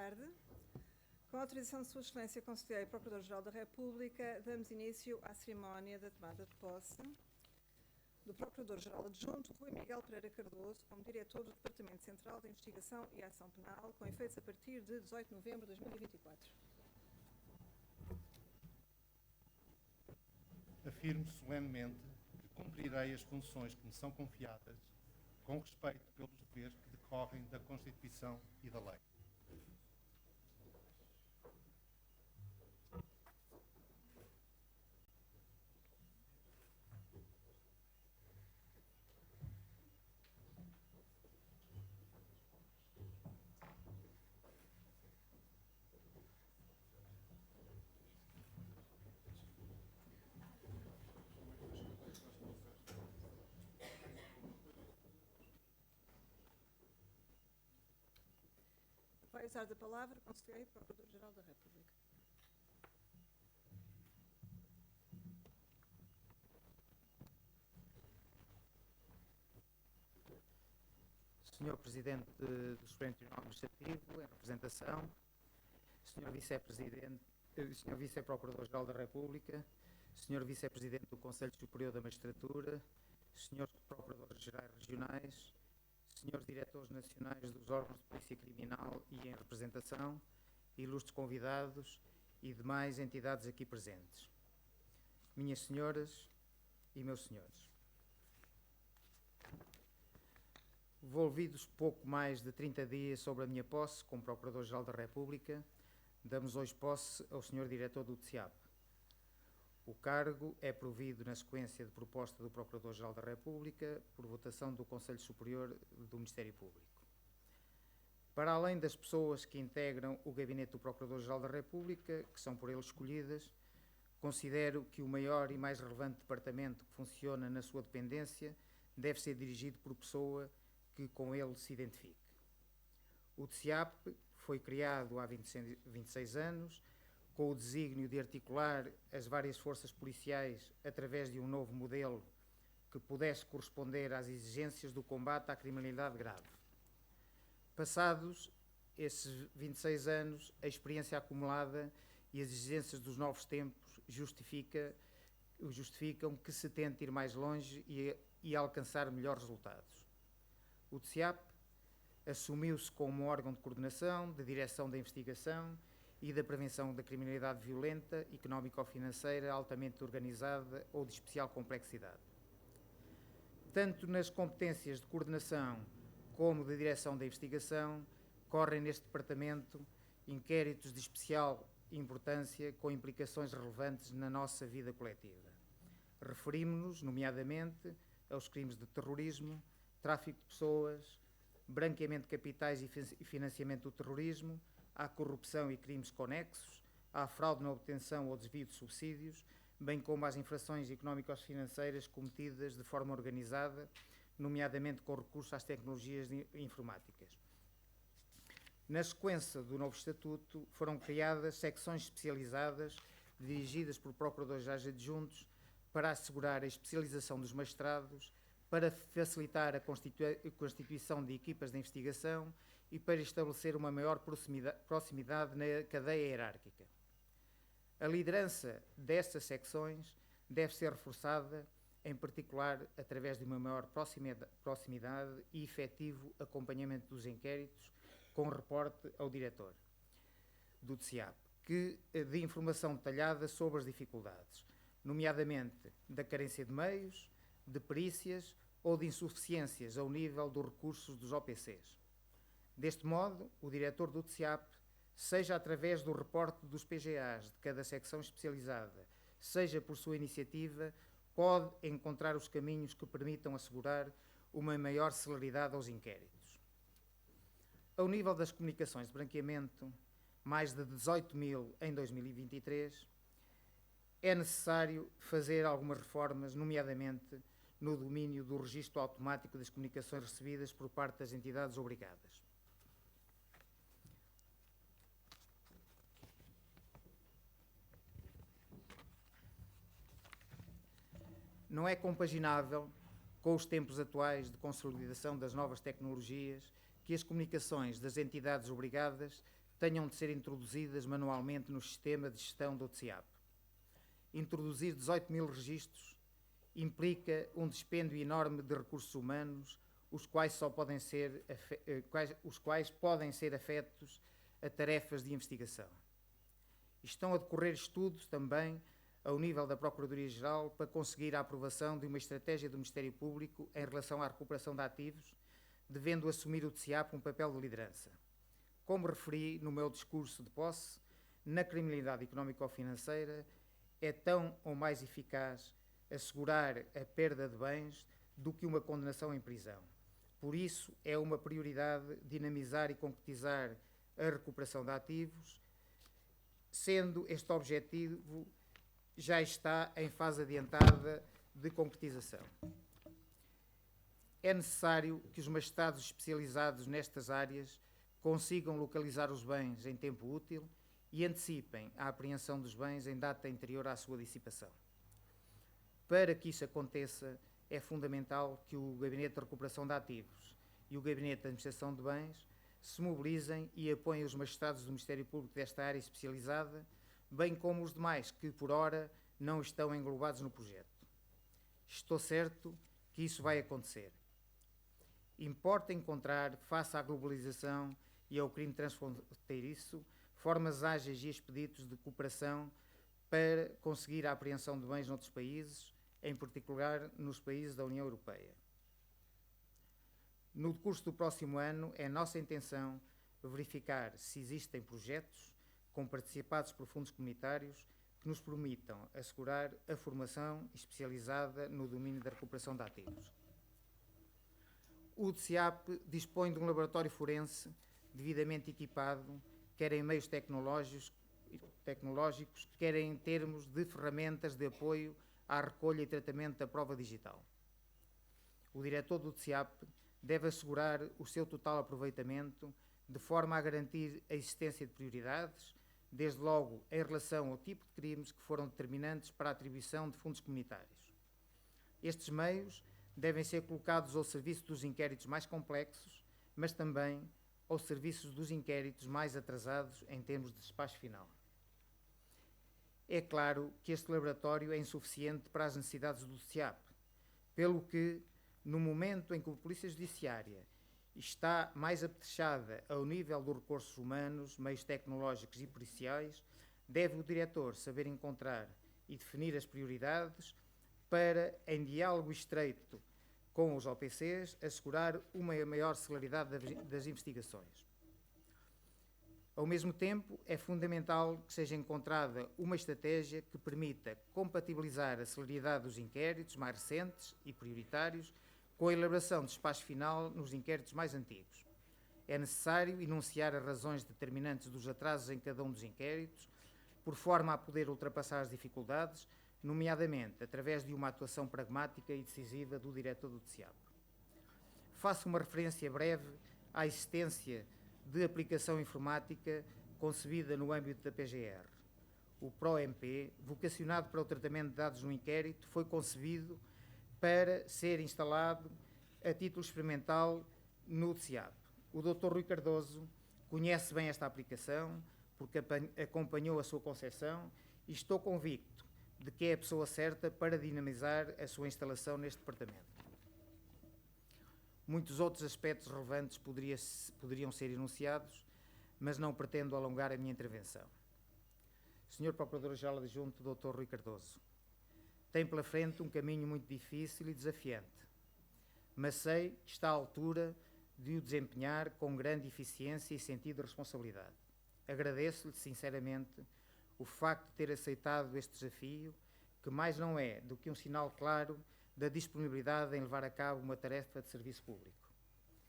tarde. Com a autorização de Sua Excelência Conselheiro e Procurador-Geral da República, damos início à cerimónia da tomada de posse do Procurador-Geral Adjunto Rui Miguel Pereira Cardoso como Diretor do Departamento Central de Investigação e Ação Penal, com efeitos a partir de 18 de novembro de 2024. Afirmo solenemente que cumprirei as funções que me são confiadas com respeito pelos deveres que decorrem da Constituição e da lei. Vai usar da palavra o Conselheiro e Procurador-Geral da República. Senhor Presidente do Supremo Tribunal Administrativo, em representação, Senhor Vice-Presidente, Senhor Vice-Procurador-Geral da República, Senhor Vice-Presidente do Conselho Superior da Magistratura, Senhores Procuradores-Gerais Regionais, Senhores Diretores Nacionais dos órgãos de Polícia Criminal e em representação, ilustres convidados e demais entidades aqui presentes. Minhas senhoras e meus senhores, volvidos pouco mais de 30 dias sobre a minha posse como Procurador-Geral da República, damos hoje posse ao Senhor Diretor do TSEAP. O cargo é provido na sequência de proposta do Procurador-Geral da República por votação do Conselho Superior do Ministério Público. Para além das pessoas que integram o gabinete do Procurador-Geral da República, que são por ele escolhidas, considero que o maior e mais relevante departamento que funciona na sua dependência deve ser dirigido por pessoa que com ele se identifique. O TSEAP foi criado há 26 anos, com o desígnio de articular as várias forças policiais através de um novo modelo que pudesse corresponder às exigências do combate à criminalidade grave. Passados esses 26 anos, a experiência acumulada e as exigências dos novos tempos justificam que se tente ir mais longe e alcançar melhores resultados. O TSEAP assumiu-se como um órgão de coordenação, de direção da investigação e da prevenção da criminalidade violenta, económico-financeira, altamente organizada ou de especial complexidade. Tanto nas competências de coordenação como de direção da investigação, correm neste departamento inquéritos de especial importância com implicações relevantes na nossa vida coletiva. Referimos-nos, nomeadamente, aos crimes de terrorismo, tráfico de pessoas, branqueamento de capitais e financiamento do terrorismo, à corrupção e crimes conexos, à fraude na obtenção ou desvio de subsídios, bem como às infrações económico-financeiras cometidas de forma organizada, nomeadamente com recurso às tecnologias informáticas. Na sequência do novo Estatuto, foram criadas secções especializadas dirigidas por Procuradores-Gerais Adjuntos para assegurar a especialização dos magistrados, para facilitar a constituição de equipas de investigação e para estabelecer uma maior proximidade na cadeia hierárquica. A liderança destas secções deve ser reforçada, em particular através de uma maior proximidade e efetivo acompanhamento dos inquéritos, com reporte ao diretor do TSEAP, de informação detalhada sobre as dificuldades, nomeadamente da carência de meios, de perícias ou de insuficiências ao nível dos recursos dos OPCs. Deste modo, o diretor do TSEAP, seja através do reporte dos PGAs de cada secção especializada, seja por sua iniciativa, pode encontrar os caminhos que permitam assegurar uma maior celeridade aos inquéritos. Ao nível das comunicações de branqueamento, mais de 18.000 em 2023, é necessário fazer algumas reformas, nomeadamente no domínio do registro automático das comunicações recebidas por parte das entidades obrigadas. Não é compaginável com os tempos atuais de consolidação das novas tecnologias que as comunicações das entidades obrigadas tenham de ser introduzidas manualmente no sistema de gestão do TSEAP. Introduzir 18 mil registros implica um dispêndio enorme de recursos humanos, os quais podem ser afetos a tarefas de investigação. Estão a decorrer estudos também ao nível da Procuradoria-Geral para conseguir a aprovação de uma estratégia do Ministério Público em relação à recuperação de ativos, devendo assumir o TSEAP um papel de liderança. Como referi no meu discurso de posse, na criminalidade económico-financeira é tão ou mais eficaz assegurar a perda de bens do que uma condenação em prisão. Por isso, é uma prioridade dinamizar e concretizar a recuperação de ativos, sendo este objetivo já está em fase adiantada de concretização. É necessário que os magistrados especializados nestas áreas consigam localizar os bens em tempo útil e antecipem a apreensão dos bens em data anterior à sua dissipação. Para que isso aconteça, é fundamental que o Gabinete de Recuperação de Ativos e o Gabinete de Administração de Bens se mobilizem e apoiem os magistrados do Ministério Público desta área especializada, bem como os demais que, por ora, não estão englobados no projeto. Estou certo que isso vai acontecer. Importa encontrar, face à globalização e ao crime transfronteiriço, formas ágeis e expeditos de cooperação para conseguir a apreensão de bens noutros países, em particular nos países da União Europeia. No decurso do próximo ano, é nossa intenção verificar se existem projetos com participados por fundos comunitários que nos permitam assegurar a formação especializada no domínio da recuperação de ativos. O TSEAP dispõe de um laboratório forense devidamente equipado, quer em meios tecnológicos, quer em termos de ferramentas de apoio à recolha e tratamento da prova digital. O diretor do TSEAP deve assegurar o seu total aproveitamento de forma a garantir a existência de prioridades, desde logo em relação ao tipo de crimes que foram determinantes para a atribuição de fundos comunitários. Estes meios devem ser colocados ao serviço dos inquéritos mais complexos, mas também ao serviço dos inquéritos mais atrasados em termos de despacho final. É claro que este laboratório é insuficiente para as necessidades do TSEAP, pelo que, no momento em que a Polícia Judiciária está mais apetrechada ao nível dos recursos humanos, meios tecnológicos e policiais, deve o diretor saber encontrar e definir as prioridades para, em diálogo estreito com os OPCs, assegurar uma maior celeridade das investigações. Ao mesmo tempo, é fundamental que seja encontrada uma estratégia que permita compatibilizar a celeridade dos inquéritos mais recentes e prioritários com a elaboração de despacho final nos inquéritos mais antigos. É necessário enunciar as razões determinantes dos atrasos em cada um dos inquéritos, por forma a poder ultrapassar as dificuldades, nomeadamente através de uma atuação pragmática e decisiva do diretor do TSEAP. Faço uma referência breve à existência de aplicação informática concebida no âmbito da PGR. O PRO-MP, vocacionado para o tratamento de dados no inquérito, foi concebido para ser instalado a título experimental no TSEAP. O Dr. Rui Cardoso conhece bem esta aplicação, porque acompanhou a sua concepção, e estou convicto de que é a pessoa certa para dinamizar a sua instalação neste departamento. Muitos outros aspectos relevantes poderiam ser enunciados, mas não pretendo alongar a minha intervenção. Sr. Procurador-Geral Adjunto, Dr. Rui Cardoso, tem pela frente um caminho muito difícil e desafiante, mas sei que está à altura de o desempenhar com grande eficiência e sentido de responsabilidade. Agradeço-lhe sinceramente o facto de ter aceitado este desafio, que mais não é do que um sinal claro da disponibilidade em levar a cabo uma tarefa de serviço público.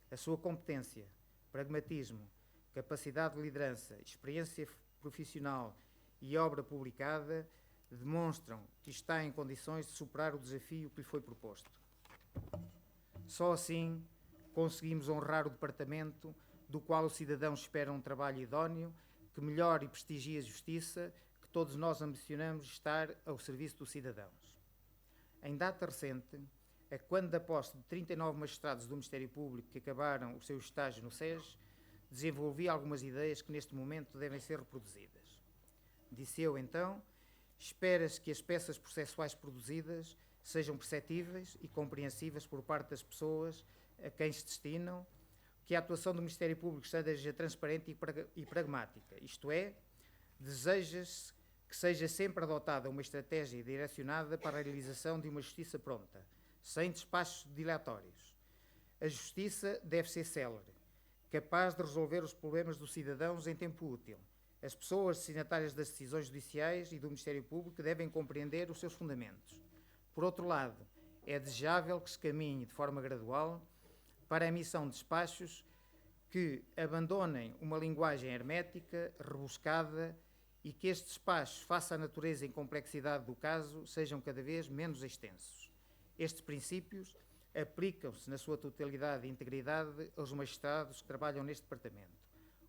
A sua competência, pragmatismo, capacidade de liderança, experiência profissional e obra publicada demonstram que está em condições de superar o desafio que lhe foi proposto. Só assim conseguimos honrar o departamento do qual os cidadãos esperam um trabalho idóneo que melhore e prestigie a justiça que todos nós ambicionamos estar ao serviço dos cidadãos. Em data recente, a quando da posse de 39 magistrados do Ministério Público que acabaram o seu estágio no SES, desenvolvi algumas ideias que neste momento devem ser reproduzidas. Disse eu então: espera-se que as peças processuais produzidas sejam perceptíveis e compreensíveis por parte das pessoas a quem se destinam, que a atuação do Ministério Público seja transparente e pragmática, isto é, deseja-se que seja sempre adotada uma estratégia direcionada para a realização de uma justiça pronta, sem despachos dilatórios. A justiça deve ser célere, capaz de resolver os problemas dos cidadãos em tempo útil. As pessoas destinatárias das decisões judiciais e do Ministério Público devem compreender os seus fundamentos. Por outro lado, é desejável que se caminhe de forma gradual para a emissão de despachos que abandonem uma linguagem hermética, rebuscada, e que estes despachos, face à natureza e complexidade do caso, sejam cada vez menos extensos. Estes princípios aplicam-se na sua totalidade e integridade aos magistrados que trabalham neste departamento.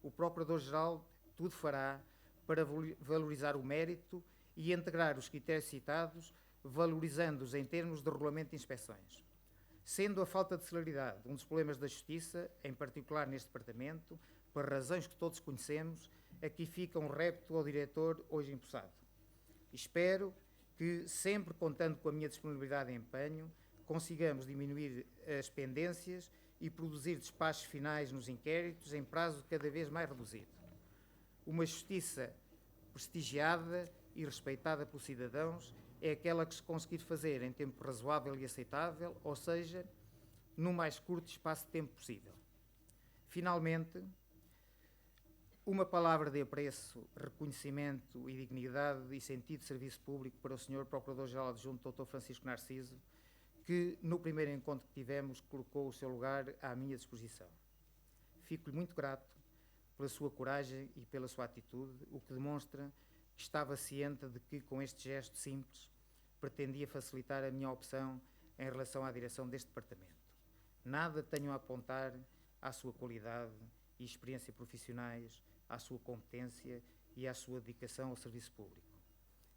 O Procurador-Geral tudo fará para valorizar o mérito e integrar os critérios citados, valorizando-os em termos de regulamento de inspeções. Sendo a falta de celeridade um dos problemas da Justiça, em particular neste departamento, por razões que todos conhecemos, aqui fica um repto ao diretor hoje empossado. Espero que, sempre contando com a minha disponibilidade e empenho, consigamos diminuir as pendências e produzir despachos finais nos inquéritos em prazo cada vez mais reduzido. Uma justiça prestigiada e respeitada pelos cidadãos é aquela que se conseguir fazer em tempo razoável e aceitável, ou seja, no mais curto espaço de tempo possível. Finalmente, uma palavra de apreço, reconhecimento e dignidade e sentido de serviço público para o Sr. Procurador-Geral Adjunto Dr. Francisco Narciso, que no primeiro encontro que tivemos colocou o seu lugar à minha disposição. Fico-lhe muito grato pela sua coragem e pela sua atitude, o que demonstra que estava ciente de que, com este gesto simples, pretendia facilitar a minha opção em relação à direção deste departamento. Nada tenho a apontar à sua qualidade e experiência profissionais, à sua competência e à sua dedicação ao serviço público.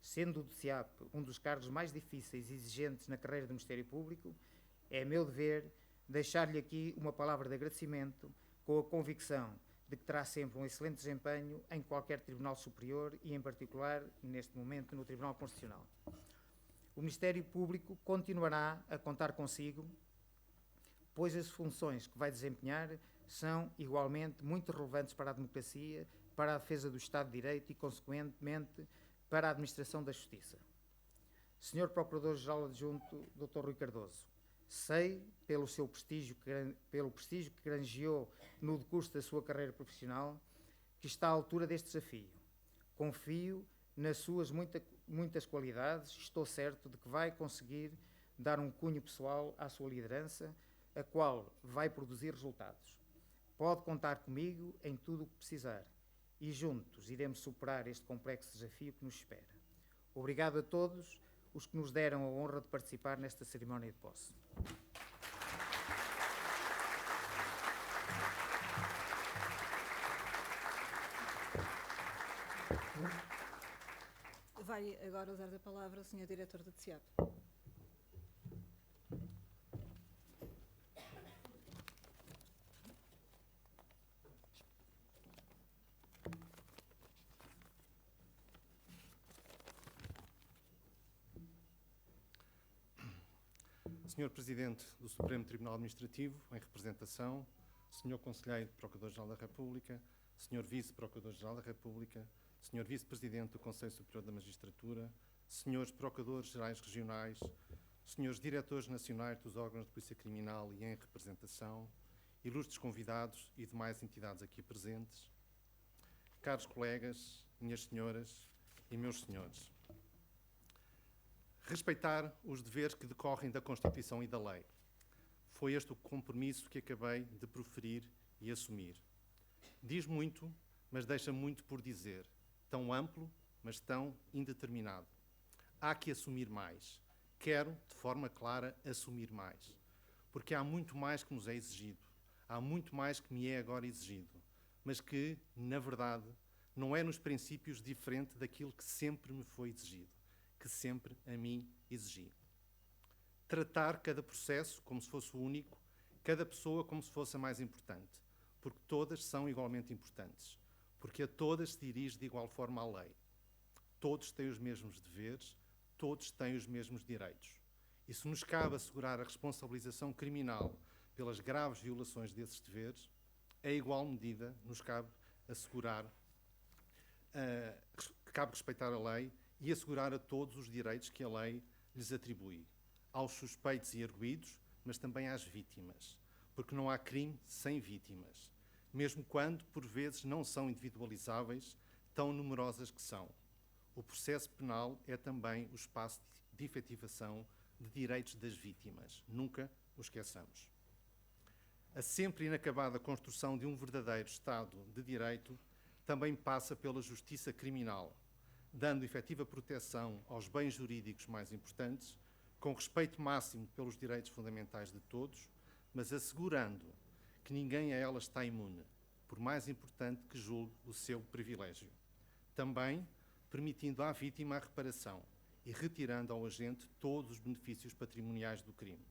Sendo o DCIAP um dos cargos mais difíceis e exigentes na carreira do Ministério Público, é meu dever deixar-lhe aqui uma palavra de agradecimento, com a convicção de que terá sempre um excelente desempenho em qualquer Tribunal Superior e, em particular, neste momento, no Tribunal Constitucional. O Ministério Público continuará a contar consigo, pois as funções que vai desempenhar são, igualmente, muito relevantes para a democracia, para a defesa do Estado de Direito e, consequentemente, para a administração da Justiça. Sr. Procurador-Geral Adjunto Dr. Rui Cardoso, sei, pelo prestígio que granjeou no decurso da sua carreira profissional, que está à altura deste desafio. Confio nas suas muitas qualidades e estou certo de que vai conseguir dar um cunho pessoal à sua liderança, a qual vai produzir resultados. Pode contar comigo em tudo o que precisar e juntos iremos superar este complexo desafio que nos espera. Obrigado a todos os que nos deram a honra de participar nesta cerimónia de posse. Vai agora usar a palavra o Sr. Diretor do DCIAP. Sr. Presidente do Supremo Tribunal Administrativo, em representação, Sr. Conselheiro Procurador-Geral da República, Sr. Vice-Procurador-Geral da República, Sr. Vice-Presidente do Conselho Superior da Magistratura, Srs. Procuradores-Gerais Regionais, Srs. Diretores Nacionais dos órgãos de Polícia Criminal e em representação, ilustres convidados e demais entidades aqui presentes, caros colegas, minhas senhoras e meus senhores. Respeitar os deveres que decorrem da Constituição e da lei. Foi este o compromisso que acabei de proferir e assumir. Diz muito, mas deixa muito por dizer. Tão amplo, mas tão indeterminado. Há que assumir mais. Quero, de forma clara, assumir mais. Porque há muito mais que nos é exigido. Há muito mais que me é agora exigido. Mas que, na verdade, não é nos princípios diferente daquilo que sempre me foi exigido. Que sempre a mim exigi. Tratar cada processo como se fosse o único, cada pessoa como se fosse a mais importante. porque todas são igualmente importantes, porque a todas se dirige de igual forma a lei. Todos têm os mesmos deveres, todos têm os mesmos direitos. E se nos cabe assegurar a responsabilização criminal pelas graves violações desses deveres, a igual medida nos cabe assegurar, cabe respeitar a lei e assegurar a todos os direitos que a lei lhes atribui, aos suspeitos e arguidos, mas também às vítimas, porque não há crime sem vítimas, mesmo quando, por vezes, não são individualizáveis, tão numerosas que são. O processo penal é também o espaço de efetivação de direitos das vítimas. Nunca o esqueçamos. A sempre inacabada construção de um verdadeiro Estado de Direito também passa pela justiça criminal, dando efetiva proteção aos bens jurídicos mais importantes, com respeito máximo pelos direitos fundamentais de todos, mas assegurando que ninguém a ela está imune, por mais importante que julgue o seu privilégio. Também permitindo à vítima a reparação e retirando ao agente todos os benefícios patrimoniais do crime.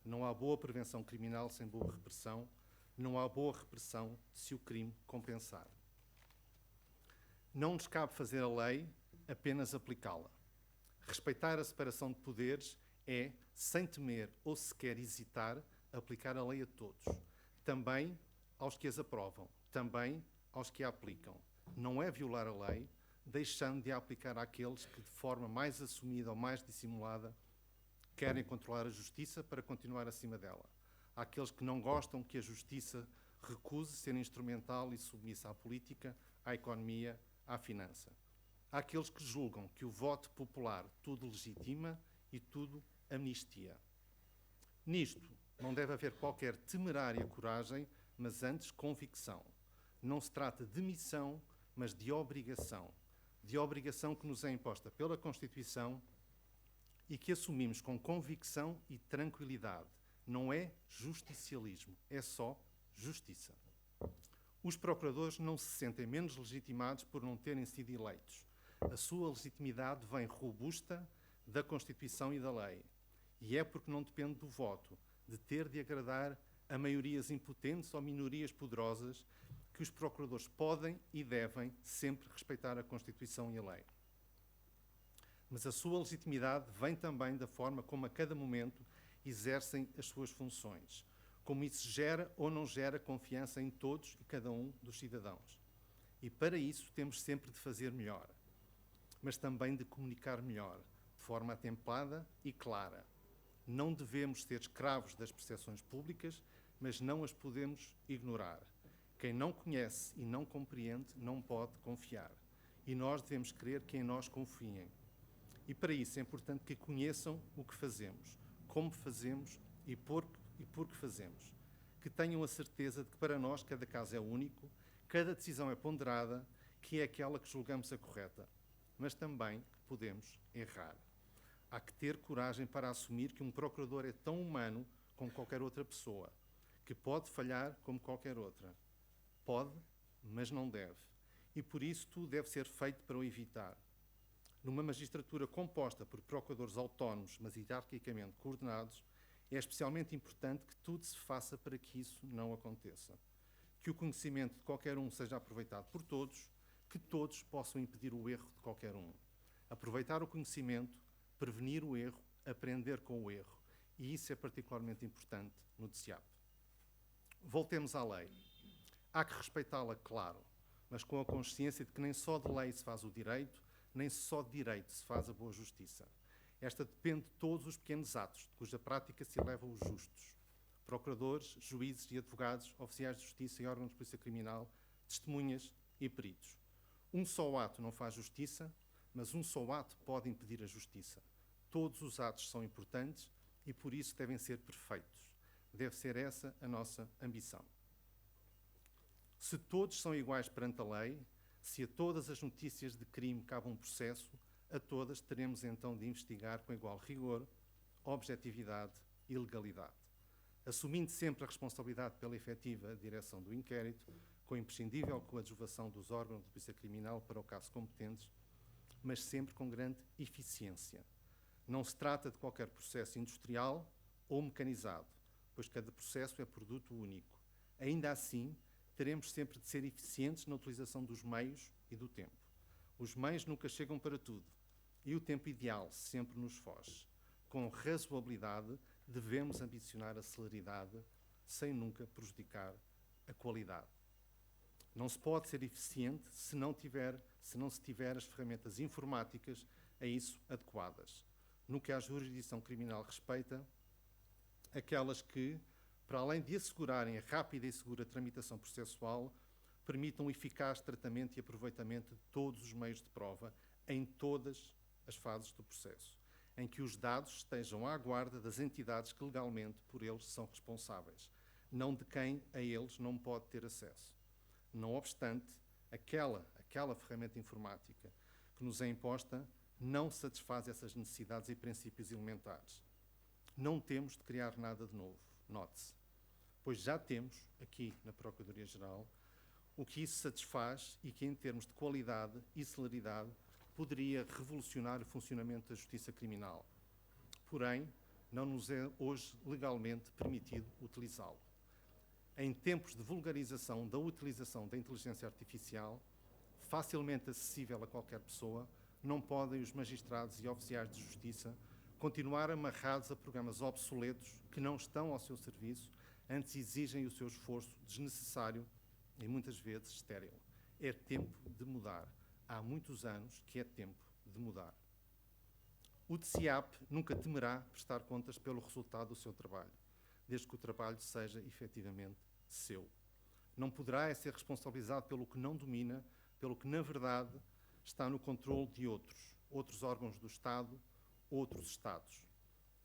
Não há boa prevenção criminal sem boa repressão, não há boa repressão se o crime compensar. Não nos cabe fazer a lei, apenas aplicá-la. Respeitar a separação de poderes é, sem temer ou sequer hesitar, aplicar a lei a todos, também aos que as aprovam, também aos que a aplicam. Não é violar a lei, deixando de a aplicar àqueles que, de forma mais assumida ou mais dissimulada, querem controlar a justiça para continuar acima dela. Àqueles que não gostam que a justiça recuse ser instrumental e submissa à política, à economia, à finança. Àqueles que julgam que o voto popular tudo legitima e tudo amnistia. Nisto não deve haver qualquer temerária coragem, mas antes convicção. Não se trata de missão, mas de obrigação que nos é imposta pela Constituição e que assumimos com convicção e tranquilidade. Não é justicialismo, é só justiça. Os procuradores não se sentem menos legitimados por não terem sido eleitos. A sua legitimidade vem robusta da Constituição e da lei. E é porque não depende do voto, de ter de agradar a maiorias impotentes ou minorias poderosas, que os procuradores podem e devem sempre respeitar a Constituição e a lei. Mas a sua legitimidade vem também da forma como a cada momento exercem as suas funções, como isso gera ou não gera confiança em todos e cada um dos cidadãos. E para isso temos sempre de fazer melhor, mas também de comunicar melhor, de forma atempada e clara. Não devemos ser escravos das percepções públicas, mas não as podemos ignorar. Quem não conhece e não compreende não pode confiar. E nós devemos querer que em nós confiem. E para isso é importante que conheçam o que fazemos, como fazemos e por que fazemos. Que tenham a certeza de que para nós cada caso é único, cada decisão é ponderada, que é aquela que julgamos a correta. Mas também que podemos errar. Há que ter coragem para assumir que um procurador é tão humano como qualquer outra pessoa, que pode falhar como qualquer outra. Pode, mas não deve. E por isso tudo deve ser feito para o evitar. Numa magistratura composta por procuradores autónomos, mas hierarquicamente coordenados, é especialmente importante que tudo se faça para que isso não aconteça. Que o conhecimento de qualquer um seja aproveitado por todos, que todos possam impedir o erro de qualquer um. Aproveitar o conhecimento, prevenir o erro, aprender com o erro. E isso é particularmente importante no DCIAP. Voltemos à lei. Há que respeitá-la, claro, mas com a consciência de que nem só de lei se faz o direito, nem só de direito se faz a boa justiça. Esta depende de todos os pequenos atos, de cuja prática se elevam os justos. Procuradores, juízes e advogados, oficiais de justiça e órgãos de polícia criminal, testemunhas e peritos. Um só ato não faz justiça, mas um só ato pode impedir a justiça. Todos os atos são importantes e por isso devem ser perfeitos. Deve ser essa a nossa ambição. Se todos são iguais perante a lei, se a todas as notícias de crime cabe um processo, a todas teremos então de investigar com igual rigor, objetividade e legalidade, assumindo sempre a responsabilidade pela efetiva direção do inquérito, com a imprescindível coadjuvação dos órgãos de polícia criminal para o caso competentes, mas sempre com grande eficiência. Não se trata de qualquer processo industrial ou mecanizado, pois cada processo é produto único. Ainda assim, teremos sempre de ser eficientes na utilização dos meios e do tempo. Os meios nunca chegam para tudo e o tempo ideal sempre nos foge. Com razoabilidade, devemos ambicionar a celeridade sem nunca prejudicar a qualidade. Não se pode ser eficiente se não se tiver as ferramentas informáticas a isso adequadas. No que a jurisdição criminal respeita, aquelas que, para além de assegurarem a rápida e segura tramitação processual, permitam o eficaz tratamento e aproveitamento de todos os meios de prova em todas as fases do processo, em que os dados estejam à guarda das entidades que legalmente por eles são responsáveis, não de quem a eles não pode ter acesso. Não obstante, aquela ferramenta informática que nos é imposta não satisfaz essas necessidades e princípios elementares. Não temos de criar nada de novo, note-se, pois já temos, aqui na Procuradoria-Geral, o que isso satisfaz e que, em termos de qualidade e celeridade, poderia revolucionar o funcionamento da justiça criminal. Porém, não nos é hoje legalmente permitido utilizá-lo. Em tempos de vulgarização da utilização da inteligência artificial, facilmente acessível a qualquer pessoa, não podem os magistrados e oficiais de justiça continuar amarrados a programas obsoletos que não estão ao seu serviço, antes exigem o seu esforço desnecessário e muitas vezes estéril. É tempo de mudar. Há muitos anos que é tempo de mudar. O DCIAP nunca temerá prestar contas pelo resultado do seu trabalho, desde que o trabalho seja efetivamente seu. Não poderá ser responsabilizado pelo que não domina, pelo que, na verdade, está no controle de outros órgãos do Estado, outros Estados.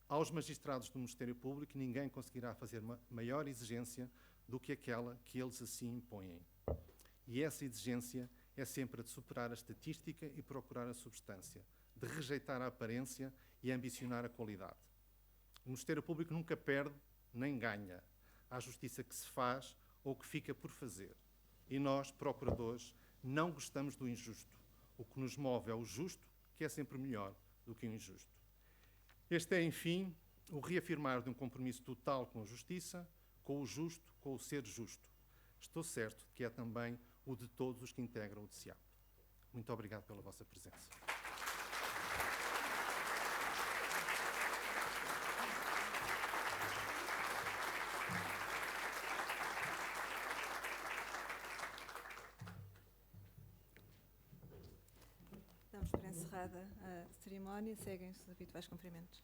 Aos magistrados do Ministério Público, ninguém conseguirá fazer uma maior exigência do que aquela que eles assim impõem. E essa exigência é sempre a de superar a estatística e procurar a substância, de rejeitar a aparência e ambicionar a qualidade. O Ministério Público nunca perde nem ganha. Há justiça que se faz ou que fica por fazer. E nós, procuradores, não gostamos do injusto. O que nos move é o justo, que é sempre melhor do que o injusto. Este é, enfim, o reafirmar de um compromisso total com a justiça, com o justo, com o ser justo. Estou certo que é também o de todos os que integram o DCIAP. Muito obrigado pela vossa presença. Damos por encerrada a cerimónia. Seguem os habituais cumprimentos.